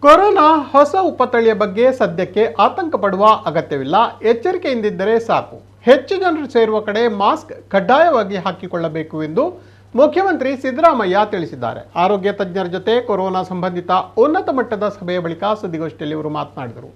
Corona ಹೊಸ ಉಪತಳಿಯ ಬಗ್ಗೆ ಸದ್ಯಕ್ಕೆ ಆತಂಕ ಪಡುವ ಅಗತ್ಯವಿಲ್ಲ. ಎಚ್ಚರಿಕೆಯಿಂದಿದ್ದರೆ ಸಾಕು. ಹೆಚ್ಚು ಜನರು ಸೇರುವ ಕಡೆ ಮಾಸ್ಕ್ ಕಡ್ಡಾಯವಾಗಿ ಹಾಕಿಕೊಳ್ಳಬೇಕು ಎಂದು ಮುಖ್ಯಮಂತ್ರಿ ಸಿದ್ದರಾಮಯ್ಯ ತಿಳಿಸಿದ್ದಾರೆ. ಆರೋಗ್ಯ ತಜ್ಞರ ಜೊತೆ ಕೊರೋನಾ ಸಂಬಂಧಿತ ಉನ್ನತ ಮಟ್ಟದ ಸಭೆಯ ಬಳಿಕ ಸುದ್ದಿಗೋಷ್ಠಿಯಲ್ಲಿ ಅವರು ಮಾತನಾಡಿದರು.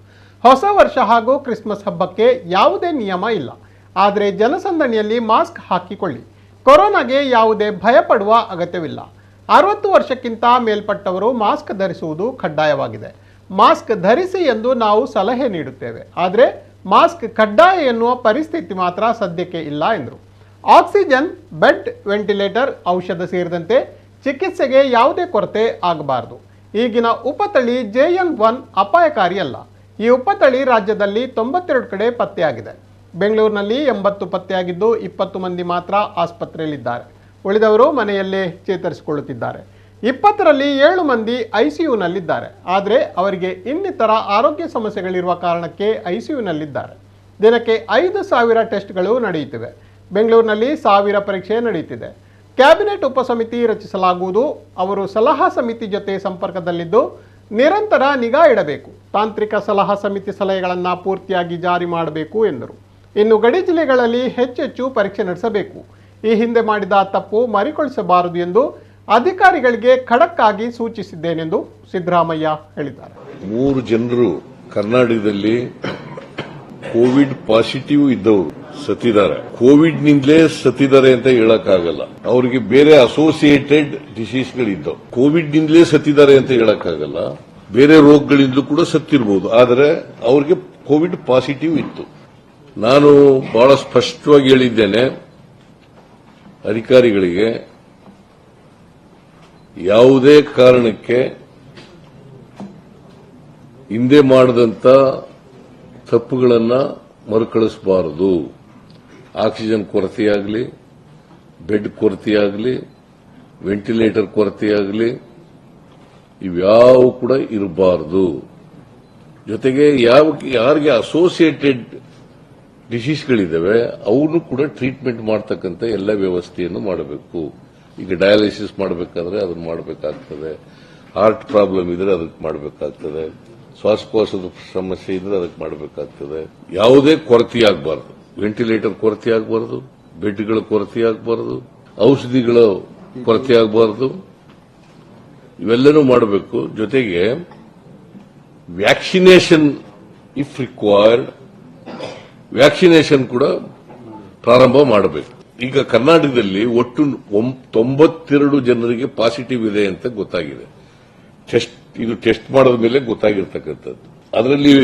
ಹೊಸ ವರ್ಷ ಹಾಗೂ ಕ್ರಿಸ್ಮಸ್ ಹಬ್ಬಕ್ಕೆ ಯಾವುದೇ ನಿಯಮ ಇಲ್ಲ, ಆದರೆ ಜನಸಂದಣಿಯಲ್ಲಿ ಮಾಸ್ಕ್ ಹಾಕಿಕೊಳ್ಳಿ. ಕೊರೋನಾಗೆ ಯಾವುದೇ ಭಯಪಡುವ ಅಗತ್ಯವಿಲ್ಲ. 60 ವರ್ಷಕ್ಕಿಂತ ಮೇಲ್ಪಟ್ಟವರು ಮಾಸ್ಕ್ ಧರಿಸುವುದು ಕಡ್ಡಾಯವಾಗಿದೆ. ಮಾಸ್ಕ್ ಧರಿಸಿ ಎಂದು ನಾವು ಸಲಹೆ ನೀಡುತ್ತೇವೆ, ಆದರೆ ಮಾಸ್ಕ್ ಕಡ್ಡಾಯ ಎನ್ನುವ ಪರಿಸ್ಥಿತಿ ಮಾತ್ರ ಸದ್ಯಕ್ಕೆ ಇಲ್ಲ ಎಂದರು. ಆಕ್ಸಿಜನ್, ಬೆಡ್, ವೆಂಟಿಲೇಟರ್, ಔಷಧ ಸೇರಿದಂತೆ ಚಿಕಿತ್ಸೆಗೆ ಯಾವುದೇ ಕೊರತೆ ಆಗಬಾರದು. ಈಗಿನ ಉಪತಳಿ JN1 ಅಪಾಯಕಾರಿಯಲ್ಲ. ಈ ಉಪತಳಿ ರಾಜ್ಯದಲ್ಲಿ 92 ಕಡೆ ಪತ್ತೆಯಾಗಿದೆ. ಬೆಂಗಳೂರಿನಲ್ಲಿ 80 ಪತ್ತೆಯಾಗಿದ್ದು 20 ಮಂದಿ ಮಾತ್ರ ಆಸ್ಪತ್ರೆಯಲ್ಲಿದ್ದಾರೆ. ಉಳಿದವರು ಮನೆಯಲ್ಲೇ ಚೇತರಿಸಿಕೊಳ್ಳುತ್ತಿದ್ದಾರೆ. 20ರಲ್ಲಿ 7 ಮಂದಿ ICUನಲ್ಲಿದ್ದಾರೆ. ಆದರೆ ಅವರಿಗೆ ಇನ್ನಿತರ ಆರೋಗ್ಯ ಸಮಸ್ಯೆಗಳಿರುವ ಕಾರಣಕ್ಕೆ ICUನಲ್ಲಿದ್ದಾರೆ. ದಿನಕ್ಕೆ 5,000 ಟೆಸ್ಟ್ಗಳು ನಡೆಯುತ್ತಿವೆ. ಬೆಂಗಳೂರಿನಲ್ಲಿ 1000 ಪರೀಕ್ಷೆ ನಡೆಯುತ್ತಿದೆ. ಕ್ಯಾಬಿನೆಟ್ ಉಪಸಮಿತಿ ರಚಿಸಲಾಗುವುದು. ಅವರು ಸಲಹಾ ಸಮಿತಿ ಜೊತೆ ಸಂಪರ್ಕದಲ್ಲಿದ್ದು ನಿರಂತರ ನಿಗಾ ಇಡಬೇಕು. ತಾಂತ್ರಿಕ ಸಲಹಾ ಸಮಿತಿ ಸಲಹೆಗಳನ್ನು ಪೂರ್ತಿಯಾಗಿ ಜಾರಿ ಮಾಡಬೇಕು ಎಂದರು. ಇನ್ನು ಗಡಿ ಜಿಲ್ಲೆಗಳಲ್ಲಿ ಹೆಚ್ಚೆಚ್ಚು ಪರೀಕ್ಷೆ ನಡೆಸಬೇಕು. ಈ ಹಿಂದೆ ಮಾಡಿದ ತಪ್ಪು ಮರುಕಳಿಸಬಾರದು ಎಂದು ಅಧಿಕಾರಿಗಳಿಗೆ ಖಡಕ್ ಆಗಿ ಸೂಚಿಸಿದ್ದೇನೆಂದು ಸಿದ್ದರಾಮಯ್ಯ ಹೇಳಿದ್ದಾರೆ. 3 ಜನರು ಕರ್ನಾಟಕದಲ್ಲಿ ಕೋವಿಡ್ ಪಾಸಿಟಿವ್ ಇದ್ದವರು ಸತ್ತಿದ್ದಾರೆ. ಕೋವಿಡ್ ನಿಂದಲೇ ಸತ್ತಿದ್ದಾರೆ ಅಂತ ಹೇಳಕ್ಕಾಗಲ್ಲ. ಅವರಿಗೆ ಬೇರೆ ಅಸೋಸಿಯೇಟೆಡ್ ಡಿಸೀಸ್ಗಳಿದ್ದವು. ಕೋವಿಡ್ ನಿಂದಲೇ ಸತ್ತಿದ್ದಾರೆ ಅಂತ ಹೇಳಕ್ಕಾಗಲ್ಲ. ಬೇರೆ ರೋಗಗಳಿಂದಲೂ ಕೂಡ ಸತ್ತಿರಬಹುದು. ಆದರೆ ಅವರಿಗೆ ಕೋವಿಡ್ ಪಾಸಿಟಿವ್ ಇತ್ತು. ನಾನು ಬಹಳ ಸ್ಪಷ್ಟವಾಗಿ ಹೇಳಿದ್ದೇನೆ ಅಧಿಕಾರಿಗಳಿಗೆ, ಯಾವುದೇ ಕಾರಣಕ್ಕೆ ಹಿಂದೆ ಮಾಡದಂತ ತಪ್ಪುಗಳನ್ನು ಮರುಕಳಿಸಬಾರದು. ಆಕ್ಸಿಜನ್ ಕೊರತೆಯಾಗಲಿ, ಬೆಡ್ ಕೊರತೆಯಾಗಲಿ, ವೆಂಟಿಲೇಟರ್ ಕೊರತೆಯಾಗಲಿ, ಇವ್ಯಾವ ಕೂಡ ಇರಬಾರದು. ಜೊತೆಗೆ ಯಾರಿಗೆ ಅಸೋಸಿಯೇಟೆಡ್ ಡಿಸೀಸ್ಗಳಿದ್ದಾವೆ ಅವನು ಕೂಡ ಟ್ರೀಟ್ಮೆಂಟ್ ಮಾಡತಕ್ಕಂಥ ಎಲ್ಲ ವ್ಯವಸ್ಥೆಯನ್ನು ಮಾಡಬೇಕು. ಈಗ ಡಯಾಲಿಸಿಸ್ ಮಾಡಬೇಕಾದ್ರೆ ಅದನ್ನು ಮಾಡಬೇಕಾಗ್ತದೆ. ಹಾರ್ಟ್ ಪ್ರಾಬ್ಲಮ್ ಇದ್ರೆ ಅದಕ್ಕೆ ಮಾಡಬೇಕಾಗ್ತದೆ. ಶ್ವಾಸಕೋಶದ ಸಮಸ್ಯೆ ಇದ್ರೆ ಅದಕ್ಕೆ ಮಾಡಬೇಕಾಗ್ತದೆ. ಯಾವುದೇ ಕೊರತೆಯಾಗಬಾರದು. ವೆಂಟಿಲೇಟರ್ ಕೊರತೆಯಾಗಬಾರದು, ಬೆಡ್ಗಳ ಕೊರತೆಯಾಗಬಾರದು, ಔಷಧಿಗಳ ಕೊರತೆಯಾಗಬಾರದು. ಇವೆಲ್ಲನೂ ಮಾಡಬೇಕು. ಜೊತೆಗೆ ವ್ಯಾಕ್ಸಿನೇಷನ್ ಇಫ್ ರಿಕ್ವೈರ್ಡ್ ವ್ಯಾಕ್ಸಿನೇಷನ್ ಕೂಡ ಪ್ರಾರಂಭ ಮಾಡಬೇಕು. ಈಗ ಕರ್ನಾಟಕದಲ್ಲಿ ಒಟ್ಟು 92 ಜನರಿಗೆ ಪಾಸಿಟಿವ್ ಇದೆ ಅಂತ ಗೊತ್ತಾಗಿದೆ. ಇದು ಟೆಸ್ಟ್ ಮಾಡಿದ ಮೇಲೆ ಗೊತ್ತಾಗಿರ್ತಕ್ಕಂಥದ್ದು. ಅದರಲ್ಲಿ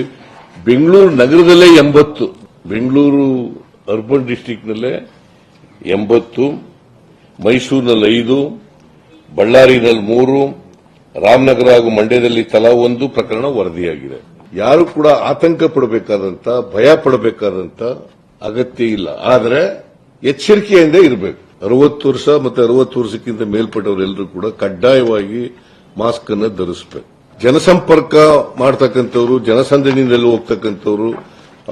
ಬೆಂಗಳೂರು ನಗರದಲ್ಲೇ 80, ಬೆಂಗಳೂರು ಅರ್ಬನ್ ಡಿಸ್ಟಿಕ್ನಲ್ಲೇ 80, ಮೈಸೂರಿನಲ್ಲಿ 5, ಬಳ್ಳಾರಿನಲ್ಲಿ 3, ರಾಮನಗರ ಹಾಗೂ ಮಂಡ್ಯದಲ್ಲಿ ತಲಾ 1 ಪ್ರಕರಣ ವರದಿಯಾಗಿದೆ. ಯಾರು ಕೂಡ ಆತಂಕ ಪಡಬೇಕಾದಂತ, ಭಯ ಪಡಬೇಕಾದಂತ ಅಗತ್ಯ ಇಲ್ಲ. ಆದರೆ ಎಚ್ಚರಿಕೆಯಿಂದ ಇರಬೇಕು. 60 ವರ್ಷ ಮತ್ತು 60 ವರ್ಷಕ್ಕಿಂತ ಮೇಲ್ಪಟ್ಟವರೆಲ್ಲರೂ ಕೂಡ ಕಡ್ಡಾಯವಾಗಿ ಮಾಸ್ಕ್ ಅನ್ನು ಧರಿಸಬೇಕು. ಜನಸಂಪರ್ಕ ಮಾಡತಕ್ಕಂಥವ್ರು, ಜನಸಂದಣಿಯಲ್ಲಿ ಹೋಗ್ತಕ್ಕಂಥವ್ರು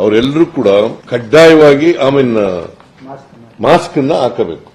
ಅವರೆಲ್ಲರೂ ಕೂಡ ಕಡ್ಡಾಯವಾಗಿ ಮಾಸ್ಕ್ ಅನ್ನು ಹಾಕಬೇಕು.